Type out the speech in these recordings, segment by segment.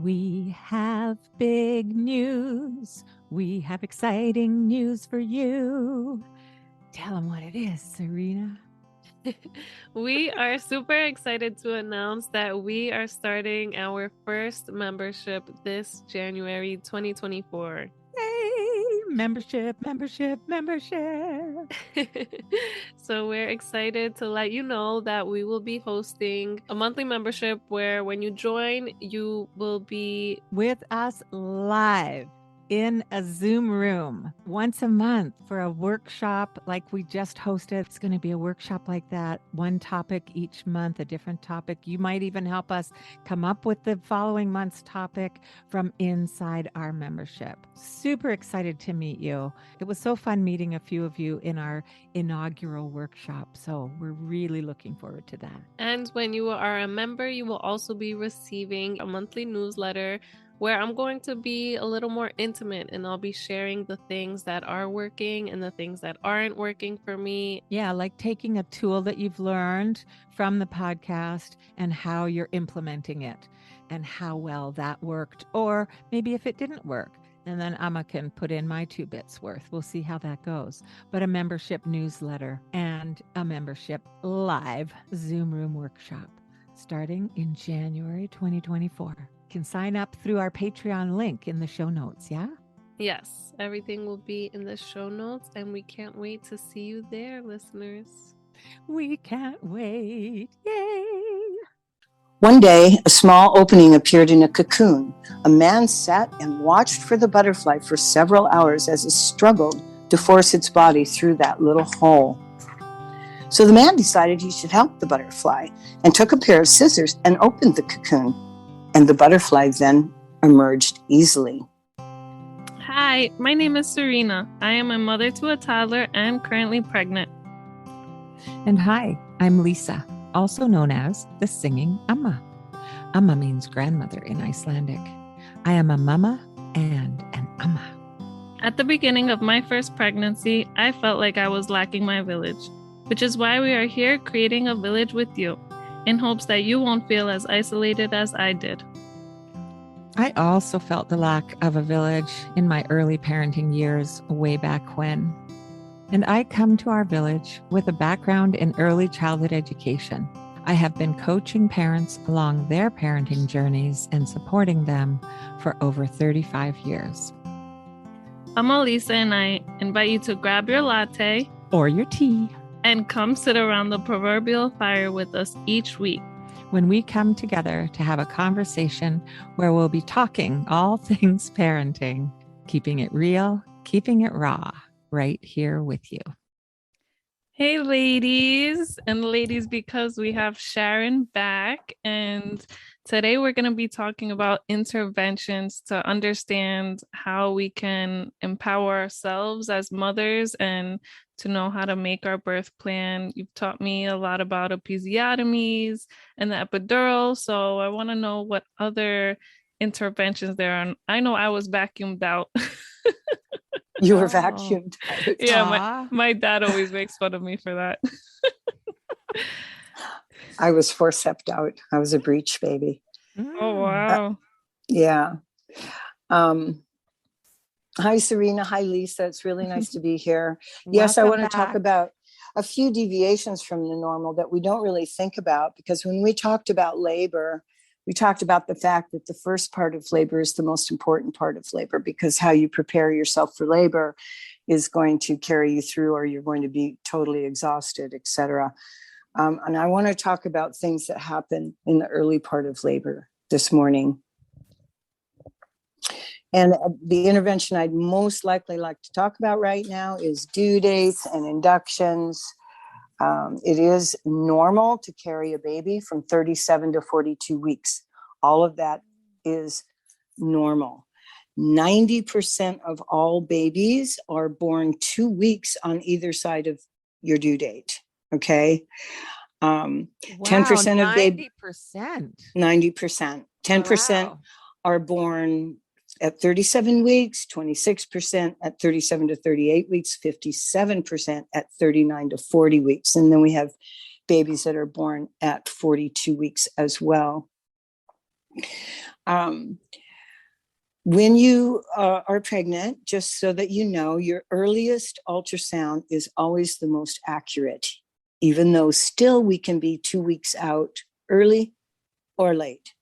We have big news. We have exciting news for you. Tell them what it is, Sareena. We are super excited to announce that we are starting our first membership this January 2024. Yay! Membership. So we're excited to let you know that we will be hosting a monthly membership where when you join, you will be with us live in a Zoom room once a month for a workshop like we just hosted. It's going to be a workshop like that, one topic each month, a different topic. You might even help us come up with the following month's topic from inside our membership. Super excited to meet you. It was so fun meeting a few of you in our inaugural workshop. So we're really looking forward to that. And when you are a member, you will also be receiving a monthly newsletter where I'm going to be a little more intimate and I'll be sharing the things that are working and the things that aren't working for me. Yeah, like taking a tool that you've learned from the podcast and how you're implementing it and how well that worked, or maybe if it didn't work. And then Amma can put in my 2 bits worth. We'll see how that goes. But a membership newsletter and a membership live Zoom room workshop starting in January 2024. Can sign up through our Patreon link in the show notes, yeah? Yes, everything will be in the show notes, and we can't wait to see you there, listeners. We can't wait. Yay! One day, a small opening appeared in a cocoon. A man sat and watched for the butterfly for several hours as it struggled to force its body through that little hole. So the man decided he should help the butterfly and took a pair of scissors and opened the cocoon. And the butterfly then emerged easily. Hi, my name is Sareena. I am a mother to a toddler and currently pregnant. And hi, I'm Lisa, also known as the singing Amma. Amma means grandmother in Icelandic. I am a mama and an Amma. At the beginning of my first pregnancy, I felt like I was lacking my village, which is why we are here creating a village with you, in hopes that you won't feel as isolated as I did. I also felt the lack of a village in my early parenting years way back when. And I come to our village with a background in early childhood education. I have been coaching parents along their parenting journeys and supporting them for over 35 years. Amma, Lisa, and I invite you to grab your latte or your tea and come sit around the proverbial fire with us each week when we come together to have a conversation where we'll be talking all things parenting, keeping it real, keeping it raw, right here with you. Hey, ladies, and ladies, because we have Sharon back, and today we're going to be talking about interventions to understand how we can empower ourselves as mothers and to know how to make our birth plan. You've taught me a lot about episiotomies and the epidural, so I want to know what other interventions there are. I know I was vacuumed out. You were vacuumed out. Yeah, my dad always makes fun of me for that. I was forceps out. I was a breech baby. Oh, wow. Yeah. Hi, Sareena. Hi, Lisa. It's really nice to be here. Yes, I want to talk about a few deviations from the normal that we don't really think about, because when we talked about labor, we talked about the fact that the first part of labor is the most important part of labor, because how you prepare yourself for labor is going to carry you through, or you're going to be totally exhausted, etc. And I want to talk about things that happen in the early part of labor this morning. And the intervention I'd most likely like to talk about right now is due dates and inductions. It is normal to carry a baby from 37 to 42 weeks. All of that is normal. 90% of all babies are born 2 weeks on either side of your due date. Okay. 10% of babies. 90%. 10% are born at 37 weeks, 26% at 37 to 38 weeks, 57% at 39 to 40 weeks. And then we have babies that are born at 42 weeks as well. When you are pregnant, just so that you know, your earliest ultrasound is always the most accurate, even though still we can be 2 weeks out early or late.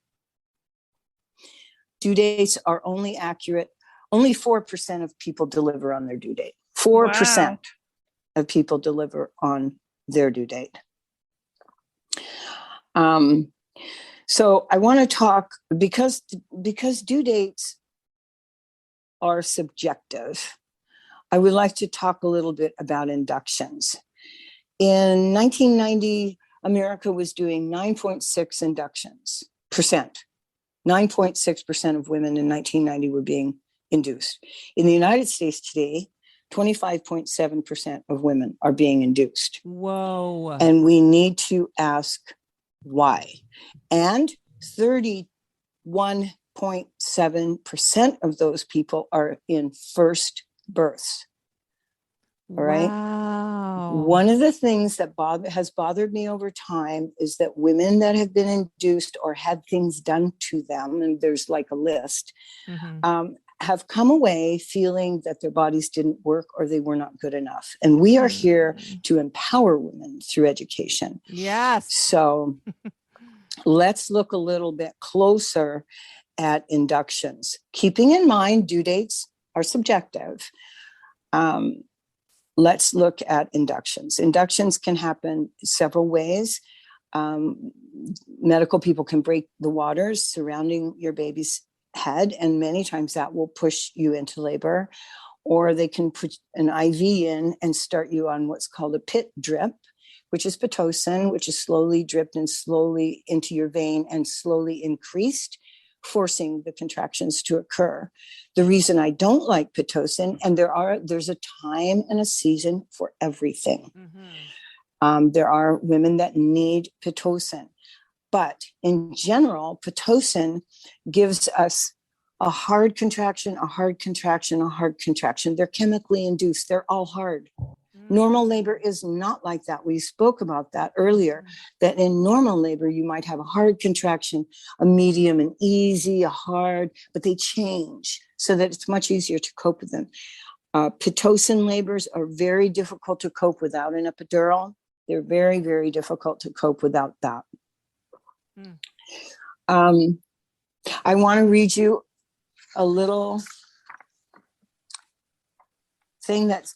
Due dates are only accurate. Only 4% of people deliver on their due date. 4% of people deliver on their due date. So I want to talk, because due dates are subjective, I would like to talk a little bit about inductions. In 1990, America was doing 9.6 inductions percent. 9.6% of women in 1990 were being induced. In the United States today, 25.7% of women are being induced. Whoa. And we need to ask why. And 31.7% of those people are in first births. All right. Wow. One of the things that has bothered me over time is that women that have been induced or had things done to them, and there's like a list, have come away feeling that their bodies didn't work or they were not good enough. And we are here to empower women through education. Yes. So let's look a little bit closer at inductions. Keeping in mind due dates are subjective. Let's look at inductions. Inductions can happen several ways. Medical people can break the waters surrounding your baby's head, and many times that will push you into labor. Or they can put an IV in and start you on what's called a pit drip, which is Pitocin, which is slowly dripped and slowly into your vein and slowly increased, forcing the contractions to occur. The reason I don't like Pitocin, and there's a time and a season for everything. There are women that need Pitocin, but in general, Pitocin gives us a hard contraction, a hard contraction, a hard contraction. They're chemically induced. They're all hard. Normal labor is not like that. We spoke about that earlier, that in normal labor, you might have a hard contraction, a medium, an easy, a hard, but they change so that it's much easier to cope with them. Pitocin labors are very difficult to cope without an epidural. They're very, very difficult to cope without that. I want to read you a little thing that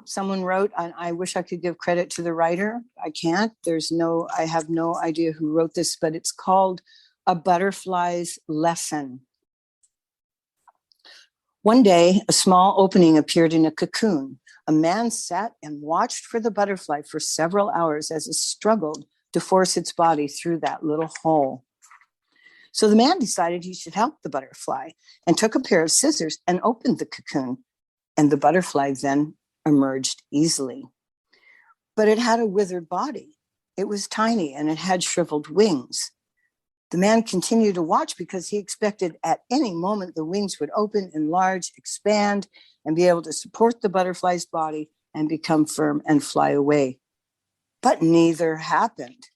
someone wrote, and I wish I could give credit to the writer. I can't. I have no idea who wrote this, but it's called A Butterfly's Lesson. One day, a small opening appeared in a cocoon. A man sat and watched for the butterfly for several hours as it struggled to force its body through that little hole. So the man decided he should help the butterfly and took a pair of scissors and opened the cocoon. And the butterfly then emerged easily. But it had a withered body. It was tiny and it had shriveled wings. The man continued to watch because he expected at any moment the wings would open, enlarge, expand, and be able to support the butterfly's body and become firm and fly away. But neither happened.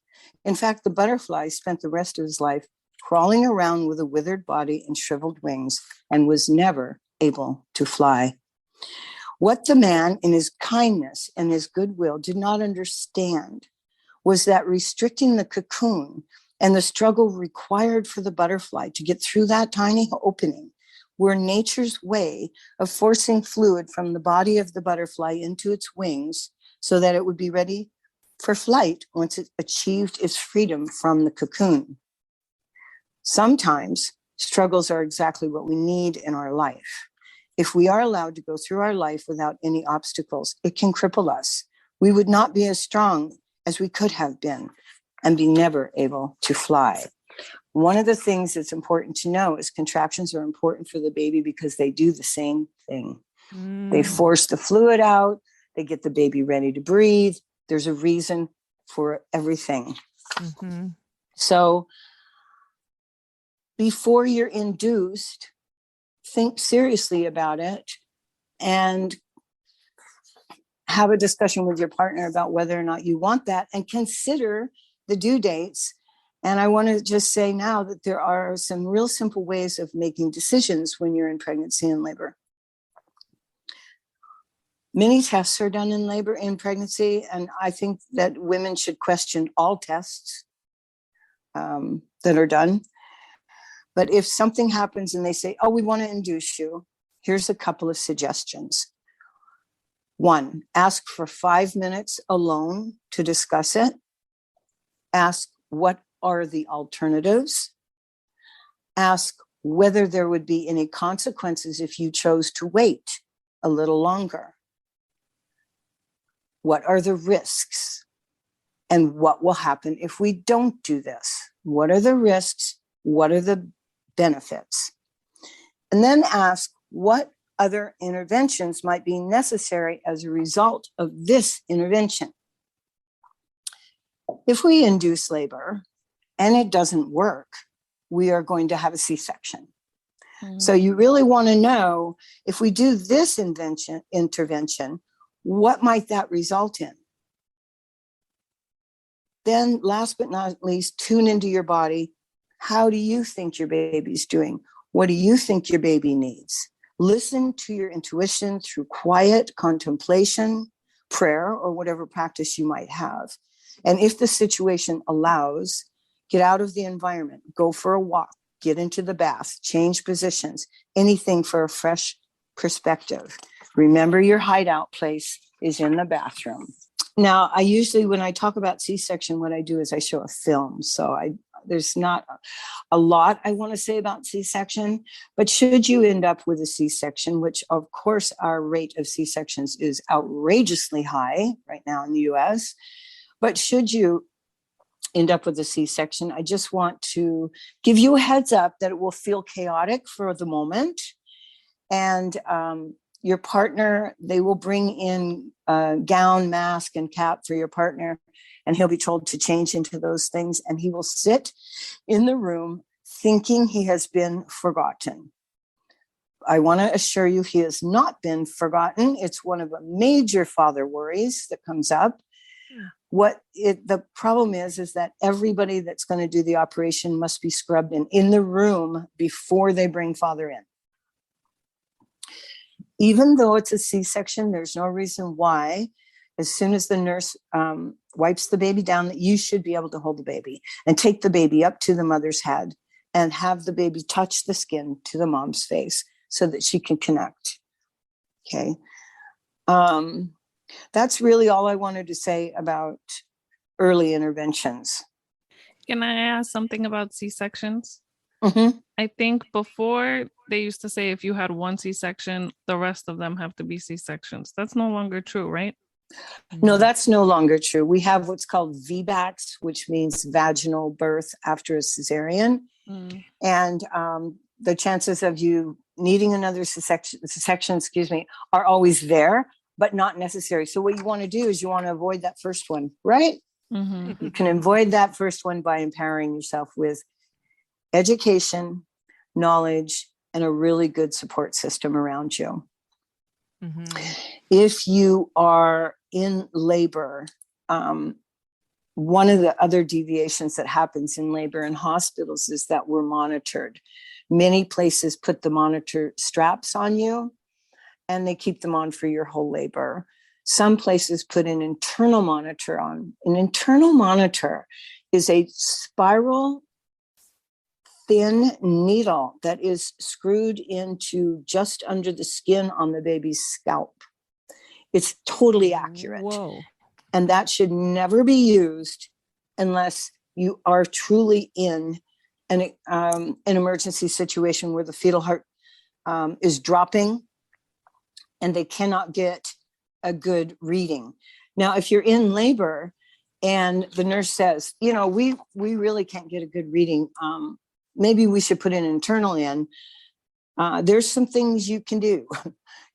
In fact, the butterfly spent the rest of his life crawling around with a withered body and shriveled wings and was never able to fly. What the man, in his kindness and his goodwill, did not understand was that restricting the cocoon and the struggle required for the butterfly to get through that tiny opening were nature's way of forcing fluid from the body of the butterfly into its wings so that it would be ready for flight once it achieved its freedom from the cocoon. Sometimes struggles are exactly what we need in our life. If we are allowed to go through our life without any obstacles, it can cripple us. We would not be as strong as we could have been and be never able to fly. One of the things that's important to know is contractions are important for the baby because they do the same thing. They force the fluid out. They get the baby ready to breathe. There's a reason for everything. So before you're induced, think seriously about it and have a discussion with your partner about whether or not you want that, and consider the due dates And I want to just say now that there are some real simple ways of making decisions when you're in pregnancy and labor. Many tests are done in labor and pregnancy, and I think that women should question all tests that are done. But if something happens and they say, oh, we want to induce you, here's a couple of suggestions. 1, ask for 5 minutes alone to discuss it. Ask what are the alternatives. Ask whether there would be any consequences if you chose to wait a little longer. What are the risks? And what will happen if we don't do this? What are the risks? What are the benefits? And then ask what other interventions might be necessary as a result of this intervention. If we induce labor and it doesn't work, we are going to have a C-section. Mm-hmm. So you really want to know, if we do this intervention, what might that result in? Then last but not least, tune into your body. How do you think your baby's doing? What do you think your baby needs? Listen to your intuition through quiet contemplation, prayer, or whatever practice you might have. And if the situation allows, get out of the environment, go for a walk, get into the bath, change positions, anything for a fresh perspective. Remember, your hideout place is in the bathroom. Now, I usually, when I talk about C-section, what I do is I show a film. So there's not a lot I want to say about C-section, but should you end up with a C-section, which of course our rate of C-sections is outrageously high right now in the US, but should you end up with a C-section, I just want to give you a heads up that it will feel chaotic for the moment. And your partner, they will bring in a gown, mask, and cap for your partner, and he'll be told to change into those things, and he will sit in the room thinking he has been forgotten. I want to assure you he has not been forgotten. It's one of the major father worries that comes up. The problem is that everybody that's going to do the operation must be scrubbed in the room before they bring father in. Even though it's a C-section, there's no reason why, as soon as the nurse wipes the baby down, that you should be able to hold the baby and take the baby up to the mother's head and have the baby touch the skin to the mom's face so that she can connect. Okay. That's really all I wanted to say about early interventions. Can I ask something about C-sections? Mm-hmm. I think before they used to say if you had one C-section, the rest of them have to be C-sections. That's no longer true, right? No, that's no longer true. We have what's called VBACs, which means vaginal birth after a cesarean. Mm. And the chances of you needing another C-section, are always there, but not necessary. So what you want to do is you want to avoid that first one, right? Mm-hmm. You can avoid that first one by empowering yourself with education, knowledge, and a really good support system around you. Mm-hmm. If you are in labor, one of the other deviations that happens in labor in hospitals is that we're monitored. Many places put the monitor straps on you, and they keep them on for your whole labor. Some places put an internal monitor on. An internal monitor is a spiral thin needle that is screwed into just under the skin on the baby's scalp. It's totally accurate. Whoa. And that should never be used unless you are truly in an emergency situation where the fetal heart is dropping and they cannot get a good reading. Now, if you're in labor and the nurse says, we really can't get a good reading, maybe we should put an internal in. There's some things you can do.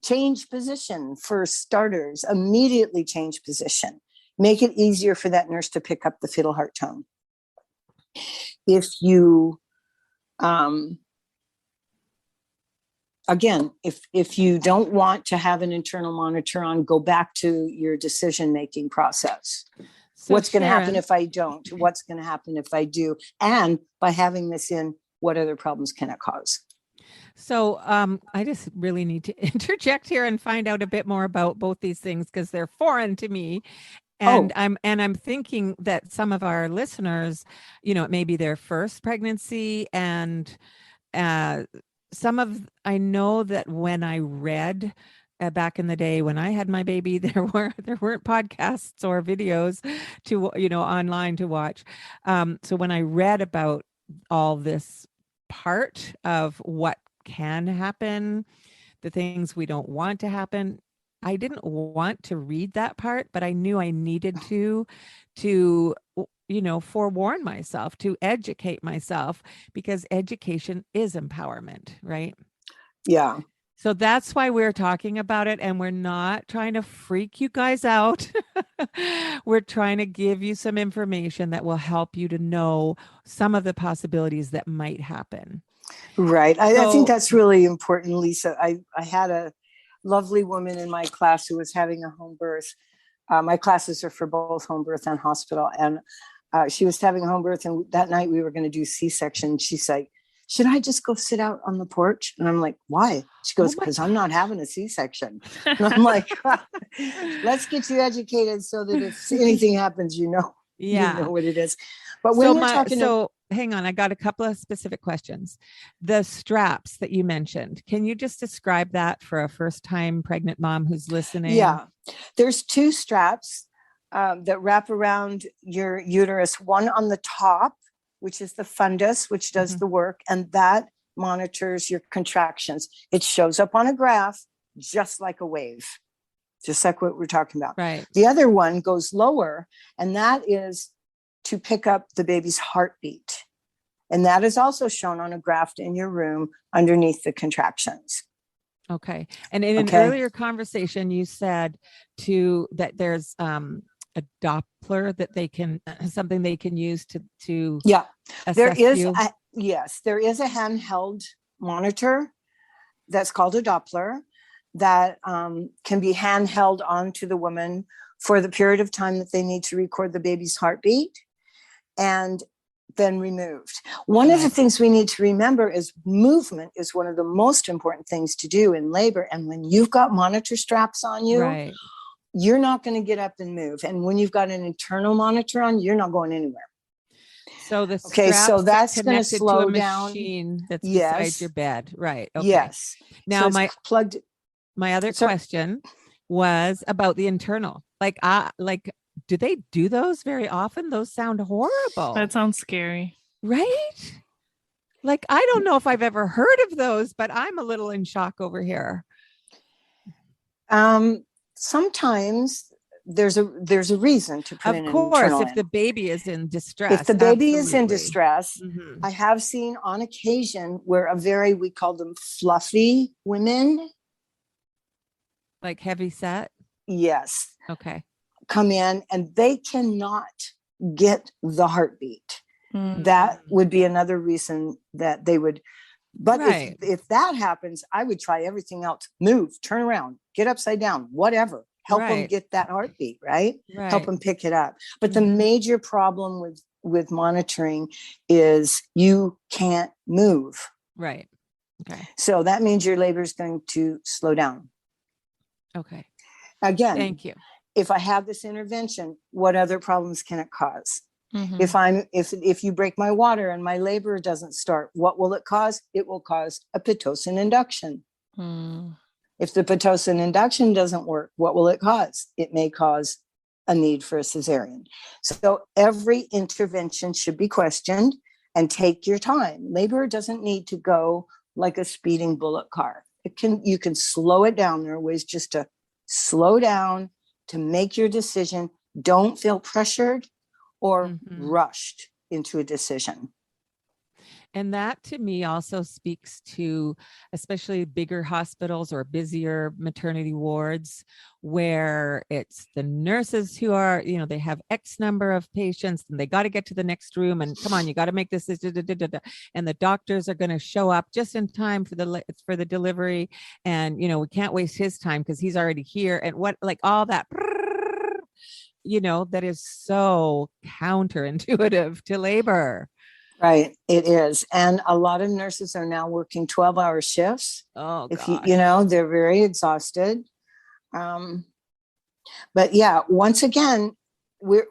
Change position for starters, immediately change position. Make it easier for that nurse to pick up the fetal heart tone. If you, again, if you don't want to have an internal monitor on, go back to your decision-making process. So what's going to happen Sharon, if I don't? What's going to happen if I do? And by having this in, what other problems can it cause? So I just really need to interject here and find out a bit more about both these things because they're foreign to me. And I'm thinking that some of our listeners, it may be their first pregnancy, and I know that when I read back in the day when I had my baby, there weren't podcasts or videos to online to watch. So when I read about all this part of what can happen, the things we don't want to happen, I didn't want to read that part, but I knew I needed to forewarn myself, to educate myself, because education is empowerment, right? Yeah. So that's why we're talking about it, and we're not trying to freak you guys out. We're trying to give you some information that will help you to know some of the possibilities that might happen. Right. I think that's really important, Lisa. I had a lovely woman in my class who was having a home birth. My classes are for both home birth and hospital. And she was having a home birth. And that night we were going to do C-section. She's like, should I just go sit out on the porch? And I'm like, why? She goes, because I'm not having a C-section. And I'm like, let's get you educated so that if anything happens, you know what it is. But when we're talking hang on, I got a couple of specific questions. The straps that you mentioned, can you just describe that for a first-time pregnant mom who's listening? Yeah, there's two straps that wrap around your uterus, one on the top, which is the fundus, which does the work, and that monitors your contractions. It shows up on a graph just like a wave, just like what we're talking about. Right. The other one goes lower, and that is to pick up the baby's heartbeat. And that is also shown on a graph in your room underneath the contractions. Okay. And in an earlier conversation, you said that there's a Doppler that they can, something they can use to assess you. There is a handheld monitor that's called a Doppler that can be handheld onto the woman for the period of time that they need to record the baby's heartbeat, and then removed. One of the things we need to remember is movement is one of the most important things to do in labor. And when you've got monitor straps on you, you're not going to get up and move. And when you've got an internal monitor on, you're not going anywhere. So the so that's going to slow down. Machine that's beside your bed, right? Okay. Yes. Now so my other question was about the internal. Do they do those very often? Those sound horrible. That sounds scary. Right? I don't know if I've ever heard of those, but I'm a little in shock over here. Sometimes there's a reason to put in an internal. Of course, if the baby is in distress. If the baby is in distress, I have seen on occasion where we call them fluffy women. Like heavy set? Yes. Okay. Come in and they cannot get the heartbeat. That would be another reason that they would. But if that happens, I would try everything else. Move, turn around, get upside down, whatever. Help them get that heartbeat, right? Help them pick it up. But the major problem with monitoring is you can't move. Right. Okay. So that means your labor is going to slow down. Okay. Again, thank you. If I have this intervention, what other problems can it cause? If you break my water and my labor doesn't start, what will it cause? It will cause a Pitocin induction. If the Pitocin induction doesn't work, what will it cause? It may cause a need for a cesarean. So every intervention should be questioned and take your time. Labor doesn't need to go like a speeding bullet car. You can slow it down. There are ways just to slow down, to make your decision. Don't feel pressured or rushed into a decision. And that to me also speaks to especially bigger hospitals or busier maternity wards where it's the nurses who are, they have X number of patients and they got to get to the next room and come on, you got to make this, and the doctors are going to show up just in time for the delivery. And, we can't waste his time because he's already here. And all that. that is so counterintuitive to labor. Right. It is. And a lot of nurses are now working 12-hour shifts. Oh, If gosh. they're very exhausted. But yeah, once again,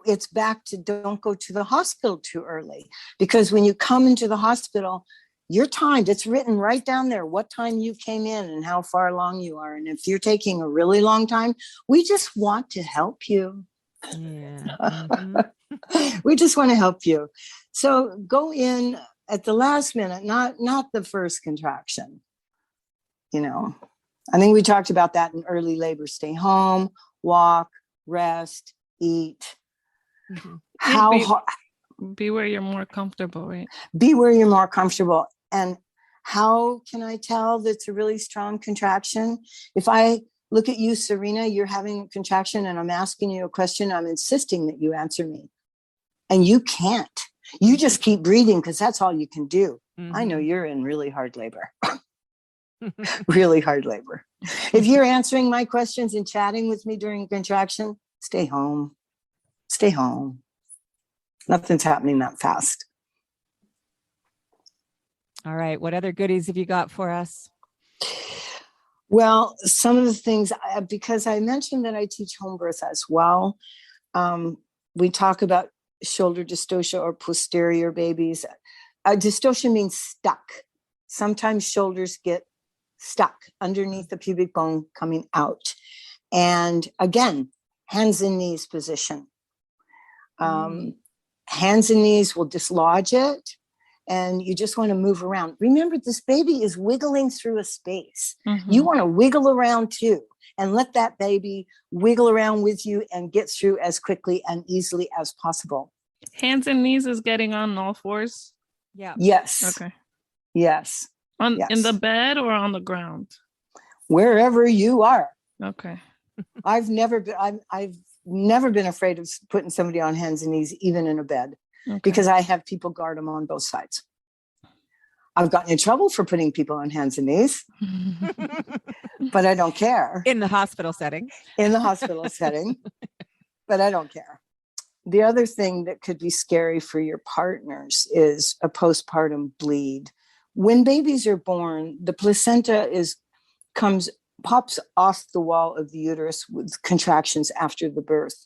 it's back to don't go to the hospital too early, because when you come into the hospital, you're timed. It's written right down there what time you came in and how far along you are. And if you're taking a really long time, we just want to help you. Yeah. Mm-hmm. We just want to help you. So go in at the last minute, not the first contraction. I think we talked about that in early labor. Stay home, walk, rest, eat. Mm-hmm. How hard? Be where you're more comfortable, right? Be where you're more comfortable. And how can I tell that's a really strong contraction? If I look at you, Sareena, you're having a contraction and I'm asking you a question, I'm insisting that you answer me. And you can't. You just keep breathing because that's all you can do. Mm-hmm. I know you're in really hard labor. Really hard labor. If you're answering my questions and chatting with me during contraction, stay home. Stay home. Nothing's happening that fast. All right. What other goodies have you got for us? Well, some of the things, because I mentioned that I teach home birth as well. We talk about shoulder dystocia or posterior babies. Dystocia means stuck. Sometimes shoulders get stuck underneath the pubic bone coming out. And again, hands and knees position. Hands and knees will dislodge it, and you just want to move around. Remember, this baby is wiggling through a space. Mm-hmm. You want to wiggle around too, and let that baby wiggle around with you and get through as quickly and easily as possible. Hands and knees is getting on all fours? Yeah. Yes. Okay. Yes. In the bed or on the ground? Wherever you are. Okay. I've never been afraid of putting somebody on hands and knees, even in a bed, because I have people guard them on both sides. I've gotten in trouble for putting people on hands and knees, but I don't care. In the hospital setting. In the hospital setting, but I don't care. The other thing that could be scary for your partners is a postpartum bleed. When babies are born, the placenta pops off the wall of the uterus with contractions after the birth.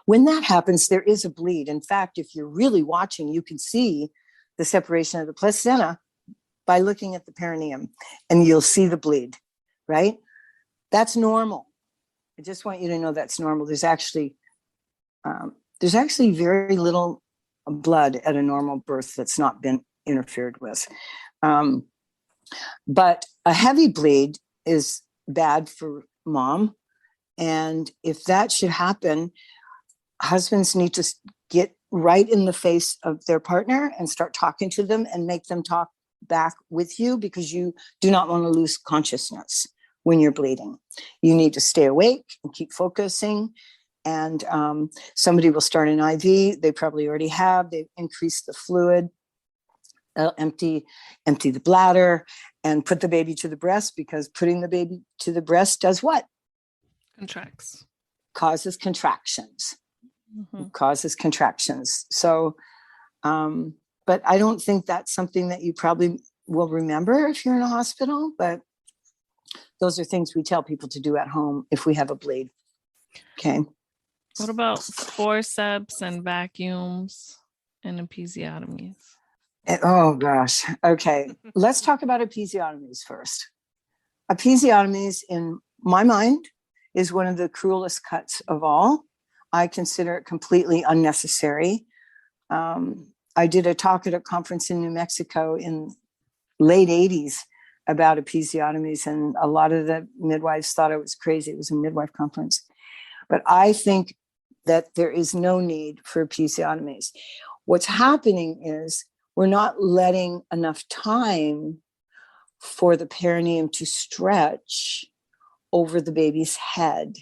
When that happens, there is a bleed. In fact, if you're really watching, you can see the separation of the placenta by looking at the perineum, and you'll see the bleed, right? That's normal. I just want you to know that's normal. There's actually very little blood at a normal birth that's not been interfered with. But a heavy bleed is bad for mom. And if that should happen, husbands need to get right in the face of their partner and start talking to them and make them talk back with you, because you do not want to lose consciousness when you're bleeding. You need to stay awake and keep focusing. And somebody will start an IV. They probably already have. They've increased the fluid. They'll empty the bladder and put the baby to the breast, because putting the baby to the breast does what? Contracts. Causes contractions. Mm-hmm. Causes contractions. So, but I don't think that's something that you probably will remember if you're in a hospital, but those are things we tell people to do at home if we have a bleed. Okay. What about forceps and vacuums and episiotomies? Oh gosh. Okay. Let's talk about episiotomies first. Episiotomies, in my mind, is one of the cruelest cuts of all. I consider it completely unnecessary. I did a talk at a conference in New Mexico in late 80s about episiotomies, and a lot of the midwives thought I was crazy. It was a midwife conference. But I think that there is no need for episiotomies. What's happening is we're not letting enough time for the perineum to stretch over the baby's head.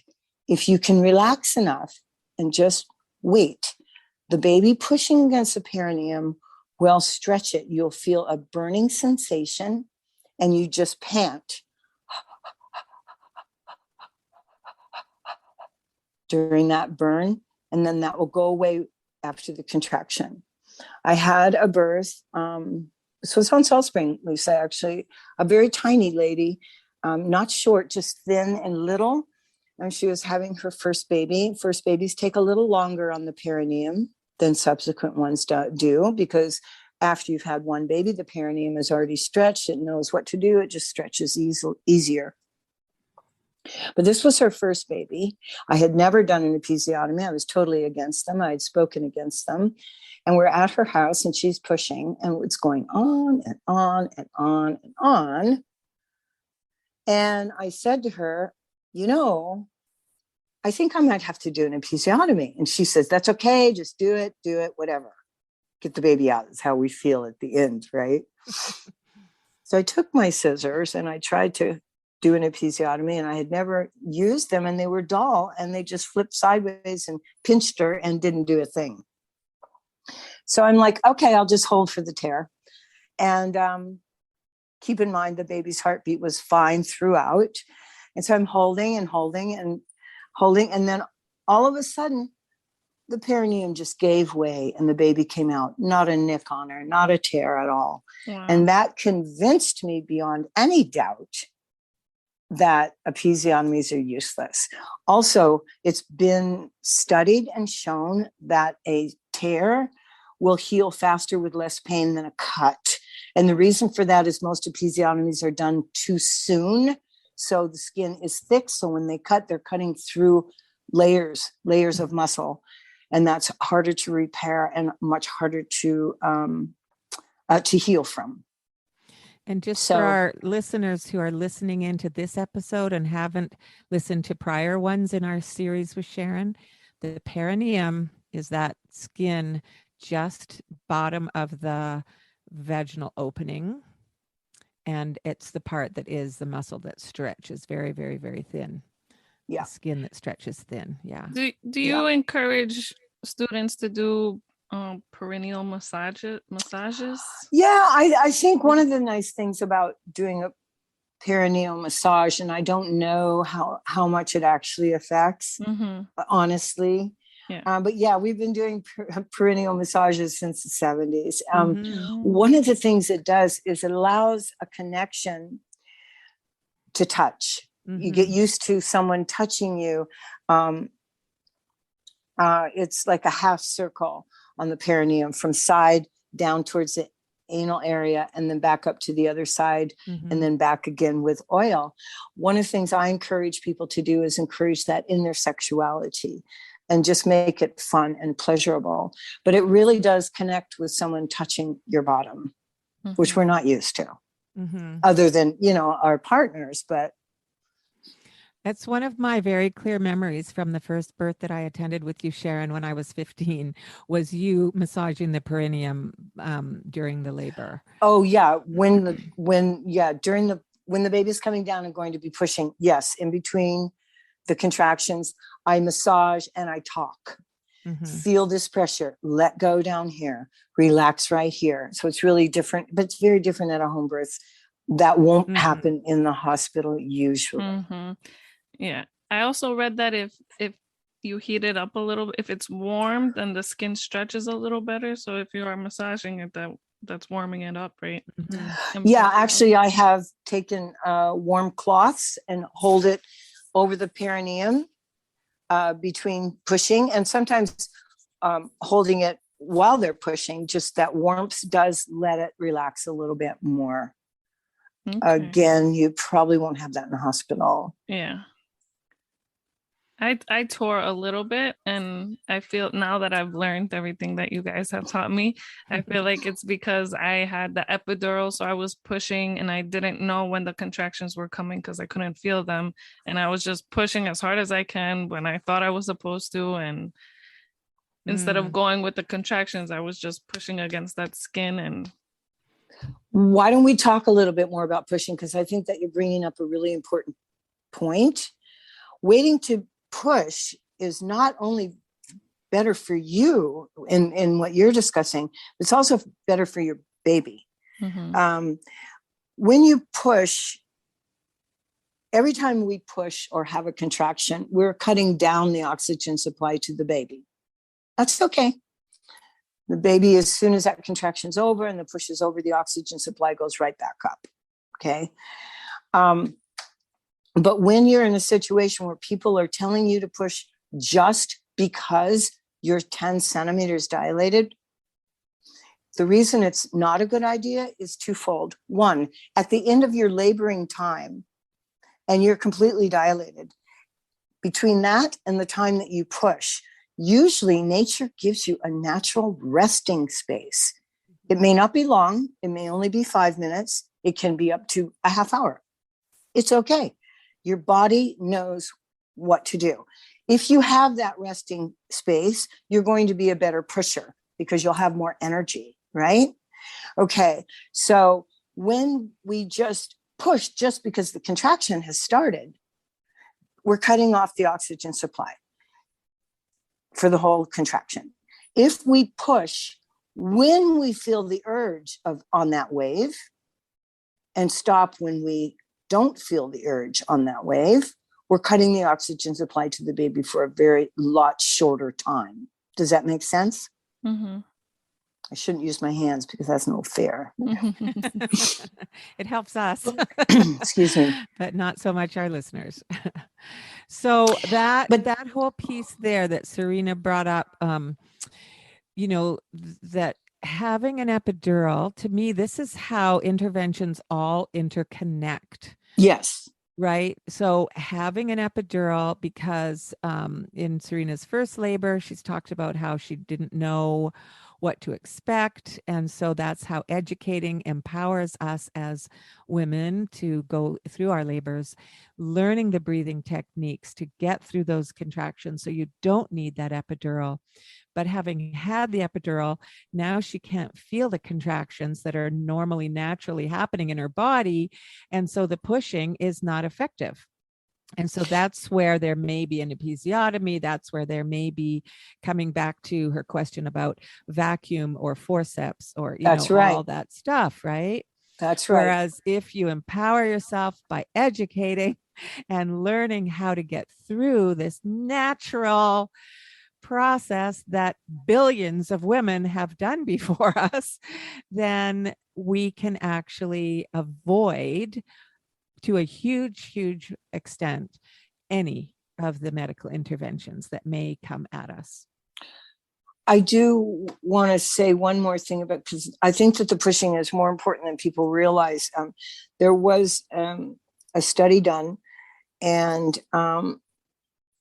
If you can relax enough and just wait, the baby pushing against the perineum will stretch it. You'll feel a burning sensation and you just pant. during that burn, and then that will go away after the contraction. I had a birth. This was on Salt Spring, Lisa, actually, a very tiny lady, not short, just thin and little. And she was having her first baby. First babies take a little longer on the perineum than subsequent ones do, because after you've had one baby, the perineum is already stretched. It knows what to do. It just stretches easier. But this was her first baby. I had never done an episiotomy. I was totally against them. I had spoken against them. And we're at her house and she's pushing, and it's going on and on and on and on. And I said to her, I think I might have to do an episiotomy. And she says, that's okay. Just do it, whatever. Get the baby out. Is how we feel at the end, right? So I took my scissors and I tried to do an episiotomy, and I had never used them, and they were dull, and they just flipped sideways and pinched her and didn't do a thing. So I'm like, okay, I'll just hold for the tear. And keep in mind, the baby's heartbeat was fine throughout. And so I'm holding and holding and holding. And then all of a sudden, the perineum just gave way and the baby came out. Not a nick on her, not a tear at all. Wow. And that convinced me beyond any doubt that episiotomies are useless. Also, it's been studied and shown that a tear will heal faster with less pain than a cut. And the reason for that is most episiotomies are done too soon. So the skin is thick. So when they cut, they're cutting through layers of muscle. And that's harder to repair and much harder to heal from. And just for our listeners who are listening into this episode and haven't listened to prior ones in our series with Sharon, the perineum is that skin just bottom of the vaginal opening. And it's the part that is the muscle that stretches very, very, very thin. Yeah. The skin that stretches thin. Yeah. Do you encourage students to do perineal massages? Yeah, I think one of the nice things about doing a perineal massage, and I don't know how much it actually affects, honestly. Yeah. But yeah, we've been doing perineal massages since the 70s. One of the things it does is it allows a connection to touch. You get used to someone touching you. It's like a half circle on the perineum from side down towards the anal area and then back up to the other side and then back again with oil. One of the things I encourage people to do is encourage that in their sexuality and just make it fun and pleasurable. But it really does connect with someone touching your bottom, which we're not used to other than, our partners. But that's one of my very clear memories from the first birth that I attended with you, Sharon, when I was 15, was you massaging the perineum during the labor. Oh yeah. When the baby's coming down and going to be pushing, yes, in between the contractions, I massage and I talk. Feel this pressure, let go down here, relax right here. So it's really different, but it's very different at a home birth. That won't happen in the hospital usually. Yeah. I also read that if you heat it up a little, if it's warm, then the skin stretches a little better. So if you are massaging it, that's warming it up, right? Yeah, actually, I have taken warm cloths and hold it over the perineum between pushing, and sometimes holding it while they're pushing. Just that warmth does let it relax a little bit more. Again, you probably won't have that in the hospital. Yeah. I tore a little bit, and I feel now that I've learned everything that you guys have taught me, I feel like it's because I had the epidural. So I was pushing and I didn't know when the contractions were coming because I couldn't feel them. And I was just pushing as hard as I can when I thought I was supposed to. And instead of going with the contractions, I was just pushing against that skin. And why don't we talk a little bit more about pushing? Because I think that you're bringing up a really important point. Waiting to push is not only better for you in what you're discussing, it's also better for your baby. When you push, every time we push or have a contraction, we're cutting down the oxygen supply to the baby. That's okay. The baby, as soon as that contraction's over and the push is over, the oxygen supply goes right back up. Okay. But when you're in a situation where people are telling you to push just because you're 10 centimeters dilated, the reason it's not a good idea is twofold. One, at the end of your laboring time and you're completely dilated, between that and the time that you push, usually nature gives you a natural resting space. It may not be long. It may only be 5 minutes. It can be up to a half hour. It's okay. Your body knows what to do. If you have that resting space, you're going to be a better pusher because you'll have more energy, right? Okay. So when we just push just because the contraction has started, we're cutting off the oxygen supply for the whole contraction. If we push when we feel the urge on that wave and stop when we don't feel the urge on that wave, we're cutting the oxygen supply to the baby for a very lot shorter time. Does that make sense? Mm-hmm. I shouldn't use my hands because that's no fair. It helps us. Excuse me. But not so much our listeners. So that whole piece there that Sareena brought up, that having an epidural, to me, this is how interventions all interconnect. Yes. Right. So having an epidural, because in Sareena's first labor, she's talked about how she didn't know what to expect. And so that's how educating empowers us as women to go through our labors, learning the breathing techniques to get through those contractions so you don't need that epidural. But having had the epidural, now she can't feel the contractions that are normally naturally happening in her body. And so the pushing is not effective. And so that's where there may be an episiotomy. That's where there may be, coming back to her question about vacuum or forceps or, all that stuff, right? That's right. Whereas if you empower yourself by educating and learning how to get through this natural process that billions of women have done before us, then we can actually avoid, to a huge extent, any of the medical interventions that may come at us. I do want to say one more thing about, because I think that the pushing is more important than people realize. There was a study done, and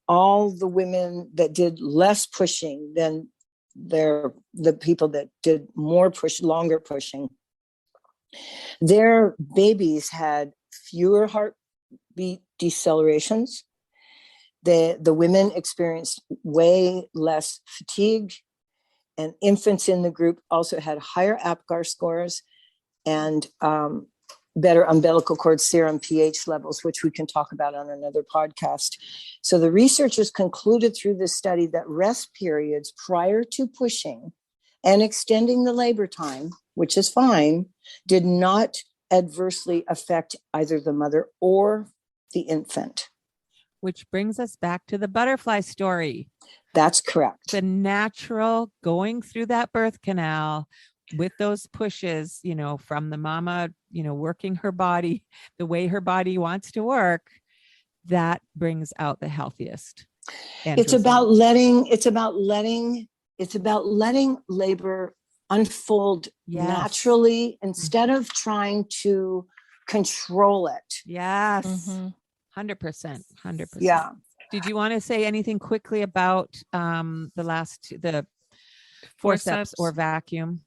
all the women that did less pushing than the people that did more longer pushing, their babies had fewer heartbeat decelerations. The women experienced way less fatigue, and infants in the group also had higher APGAR scores and better umbilical cord serum pH levels, which we can talk about on another podcast. So the researchers concluded through this study that rest periods prior to pushing and extending the labor time, which is fine, did not adversely affect either the mother or the infant. Which brings us back to the butterfly story. That's correct. The natural going through that birth canal with those pushes, from the mama, working her body the way her body wants to work, that brings out the healthiest. It's about letting labor unfold naturally instead of trying to control it. Yes. Mm-hmm. 100%. Yeah. Did you want to say anything quickly about the forceps or vacuum?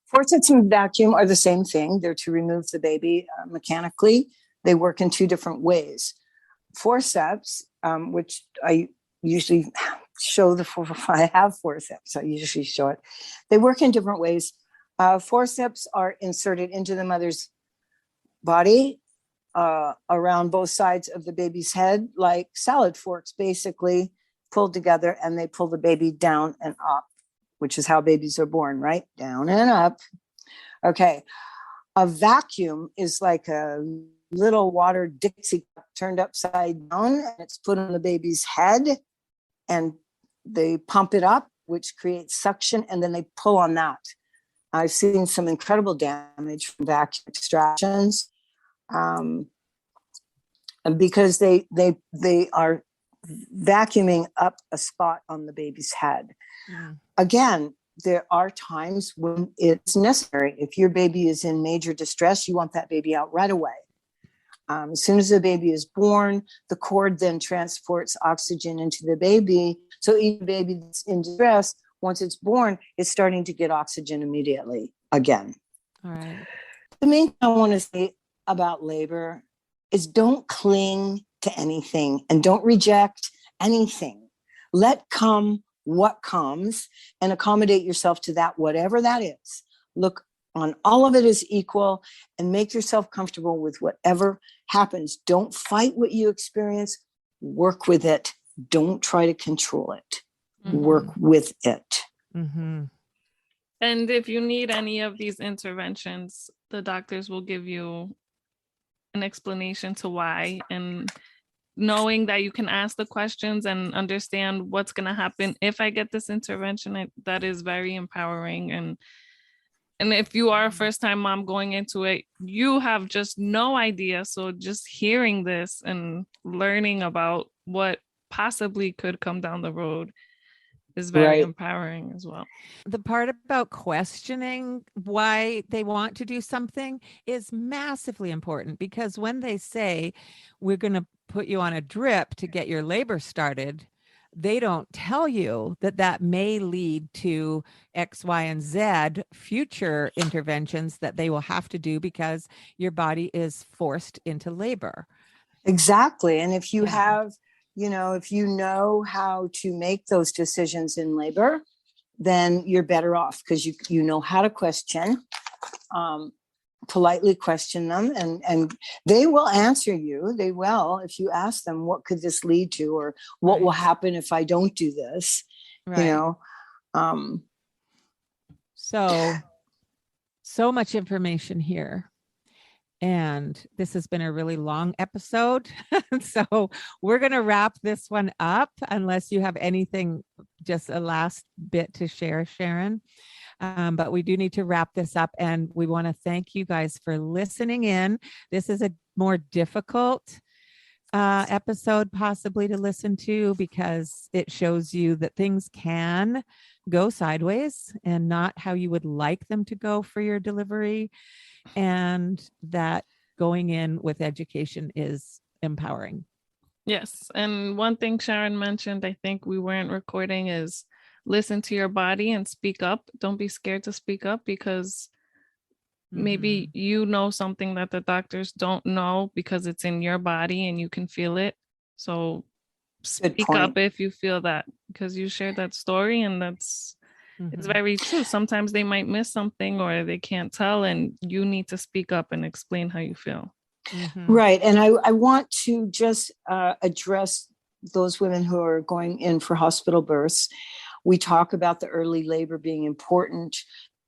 Forceps and vacuum are the same thing. They're to remove the baby mechanically. They work in two different ways. Forceps, which I usually show I have forceps. I usually show it. They work in different ways. Forceps are inserted into the mother's body around both sides of the baby's head, like salad forks, basically pulled together, and they pull the baby down and up, which is how babies are born, right? Down and up. Okay. A vacuum is like a little water Dixie cup turned upside down, and it's put on the baby's head, and they pump it up, which creates suction, and then they pull on that. I've seen some incredible damage from vacuum extractions, and because they are vacuuming up a spot on the baby's head. Again, there are times when it's necessary. If your baby is in major distress, you want that baby out right away. As soon as the baby is born, the cord then transports oxygen into the baby. So even baby that's in distress, once it's born, it's starting to get oxygen immediately again. All right. The main thing I want to say about labor is don't cling to anything and don't reject anything. Let come what comes and accommodate yourself to that, whatever that is. Look on all of it as equal and make yourself comfortable with whatever happens. Don't fight what you experience. Work with it. Don't try to control it. Work with it. And if you need any of these interventions, the doctors will give you an explanation to why, and knowing that you can ask the questions and understand what's going to happen if I get this intervention, that is very empowering. And if you are a first-time mom going into it, you have just no idea. So just hearing this and learning about what possibly could come down the road is very empowering as well. The part about questioning why they want to do something is massively important, because when they say we're going to put you on a drip to get your labor started, they don't tell you that that may lead to X, Y, and Z future interventions that they will have to do because your body is forced into labor. Exactly. And if you have, if you know how to make those decisions in labor, then you're better off because you know how to question, politely question them, and they will answer you. They will, if you ask them, what could this lead to, or what will happen if I don't do this? So much information here. And this has been a really long episode. So we're going to wrap this one up unless you have anything, just a last bit to share, Sharon. But we do need to wrap this up. And we want to thank you guys for listening in. This is a more difficult episode possibly to listen to because it shows you that things can go sideways and not how you would like them to go for your delivery. And that going in with education is empowering. Yes. And one thing Sharon mentioned, I think we weren't recording, is listen to your body and speak up. Don't be scared to speak up because maybe you know something that the doctors don't know because it's in your body and you can feel it. So speak up if you feel that, because you shared that story and that's it's very true. Sometimes they might miss something or they can't tell, and you need to speak up and explain how you feel. Right. And I want to just address those women who are going in for hospital births. We talk about the early labor being important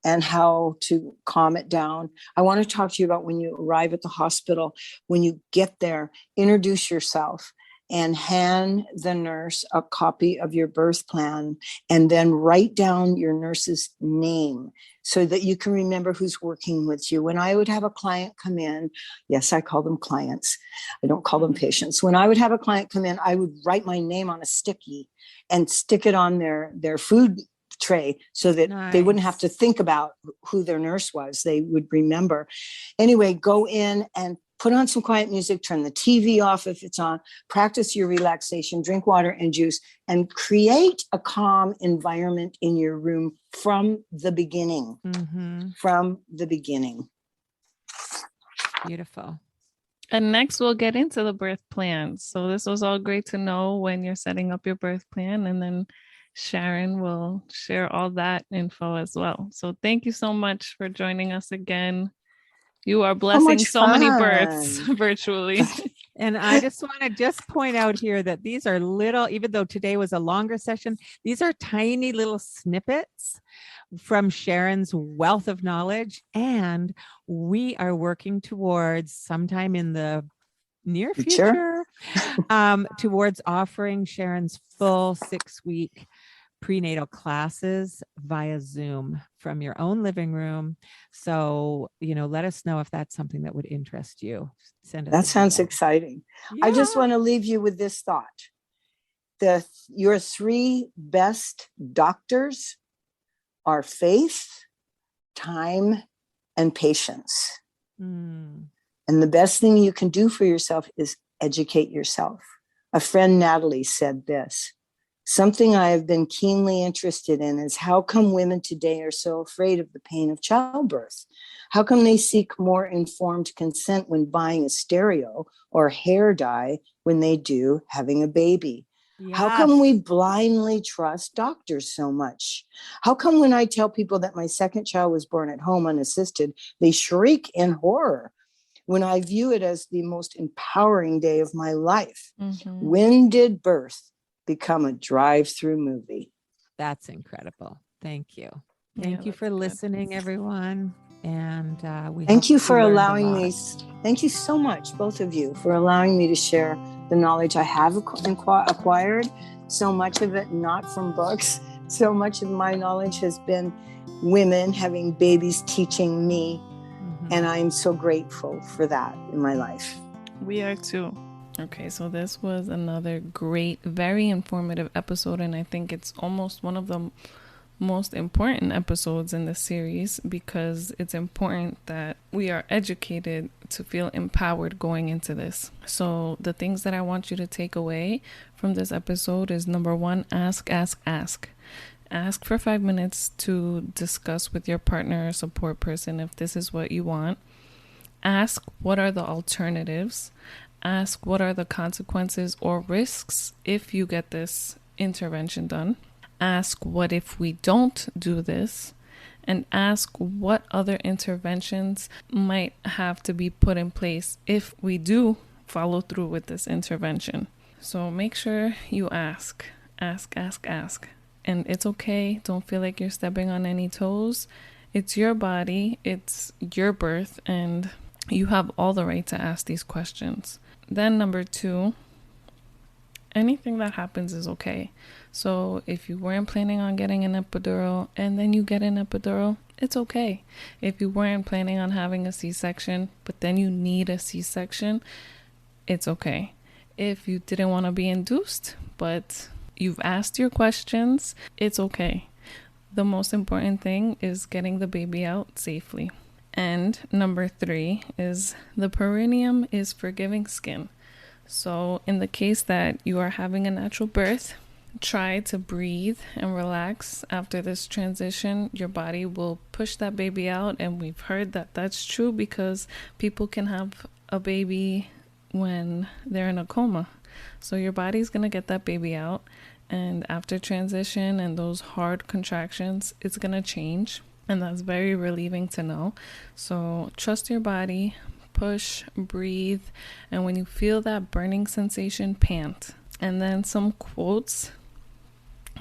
and how to calm it down. I want to talk to you about when you arrive at the hospital, when you get there, introduce yourself and hand the nurse a copy of your birth plan, and then write down your nurse's name so that you can remember who's working with you. When I would have a client come in, yes, I call them clients. I don't call them patients. When I would have a client come in, I would write my name on a sticky and stick it on their food tray so that they wouldn't have to think about who their nurse was. They would remember. Anyway, go in and put on some quiet music, turn the TV off if it's on, practice your relaxation, drink water and juice, and create a calm environment in your room from the beginning. From the beginning. Beautiful. And next we'll get into the birth plan. So this was all great to know when you're setting up your birth plan, and then Sharon will share all that info as well. So thank you so much for joining us again. You are blessing so many births virtually. And I just want to point out here that these are little, even though today was a longer session, these are tiny little snippets from Sharon's wealth of knowledge. And we are working towards sometime in the near future, towards offering Sharon's full 6-week prenatal classes via Zoom from your own living room. So, let us know if that's something that would interest you. Send us. That sounds exciting. Yeah. I just want to leave you with this thought. Your 3 best doctors are faith, time, and patience. And the best thing you can do for yourself is educate yourself. A friend, Natalie, said this: something I have been keenly interested in is how come women today are so afraid of the pain of childbirth? How come they seek more informed consent when buying a stereo or hair dye when they do having a baby? Yes. How come we blindly trust doctors so much? How come when I tell people that my second child was born at home unassisted, they shriek in horror when I view it as the most empowering day of my life? When did birth become a drive-through movie? That's incredible. Thank you. Thank you for listening, everyone. And thank you for allowing me. Thank you so much, both of you, for allowing me to share the knowledge I have acquired. So much of it not from books. So much of my knowledge has been women having babies teaching me. And I'm so grateful for that in my life. We are too. Okay, so this was another great, very informative episode, and I think it's almost one of the most important episodes in the series because it's important that we are educated to feel empowered going into this. So the things that I want you to take away from this episode is, number 1, ask. Ask for 5 minutes to discuss with your partner or support person if this is what you want. Ask, what are the alternatives? Ask, what are the consequences or risks if you get this intervention done? Ask, what if we don't do this? And ask what other interventions might have to be put in place if we do follow through with this intervention. So make sure you ask. And it's okay. Don't feel like you're stepping on any toes. It's your body. It's your birth. And you have all the right to ask these questions. Then number 2, anything that happens is okay. So if you weren't planning on getting an epidural and then you get an epidural, it's okay. If you weren't planning on having a C-section, but then you need a C-section, it's okay. If you didn't want to be induced, but you've asked your questions, it's okay. The most important thing is getting the baby out safely. And number 3 is the perineum is forgiving skin. So in the case that you are having a natural birth, try to breathe and relax. After this transition, your body will push that baby out. And we've heard that that's true because people can have a baby when they're in a coma. So your body's going to get that baby out. And after transition and those hard contractions, it's going to change. And that's very relieving to know. So trust your body, push, breathe. And when you feel that burning sensation, pant. And then some quotes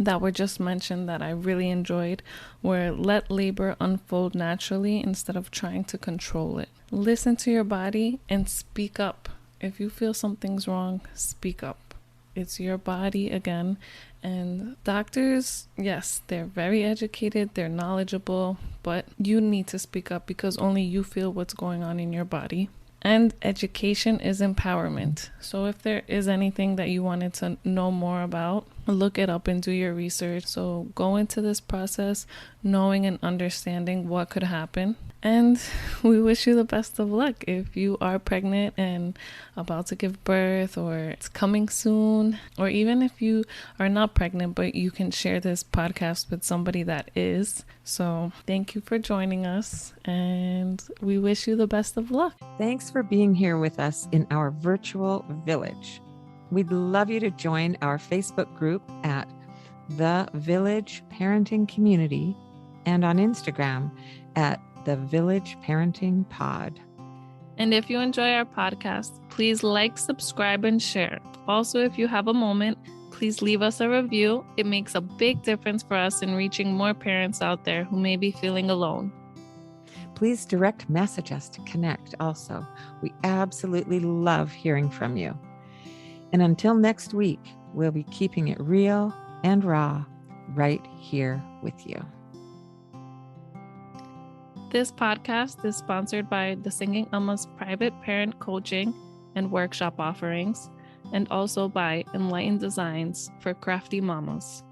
that were just mentioned that I really enjoyed were, let labor unfold naturally instead of trying to control it. Listen to your body and speak up. If you feel something's wrong, speak up. It's your body again. And doctors, yes, they're very educated, they're knowledgeable, but you need to speak up because only you feel what's going on in your body. And education is empowerment. So if there is anything that you wanted to know more about, look it up and do your research. So go into this process knowing and understanding what could happen. And we wish you the best of luck if you are pregnant and about to give birth, or it's coming soon, or even if you are not pregnant, but you can share this podcast with somebody that is. So thank you for joining us, and we wish you the best of luck. Thanks for being here with us in our virtual village. We'd love you to join our Facebook group at The Village Parenting Community and on Instagram at The Village Parenting Pod. And if you enjoy our podcast, please like, subscribe, and share. Also, if you have a moment, please leave us a review. It makes a big difference for us in reaching more parents out there who may be feeling alone. Please direct message us to connect also. We absolutely love hearing from you. And until next week, we'll be keeping it real and raw right here with you. This podcast is sponsored by the Singing Amma's private parent coaching and workshop offerings, and also by Enlightened Designs for Crafty Mamas.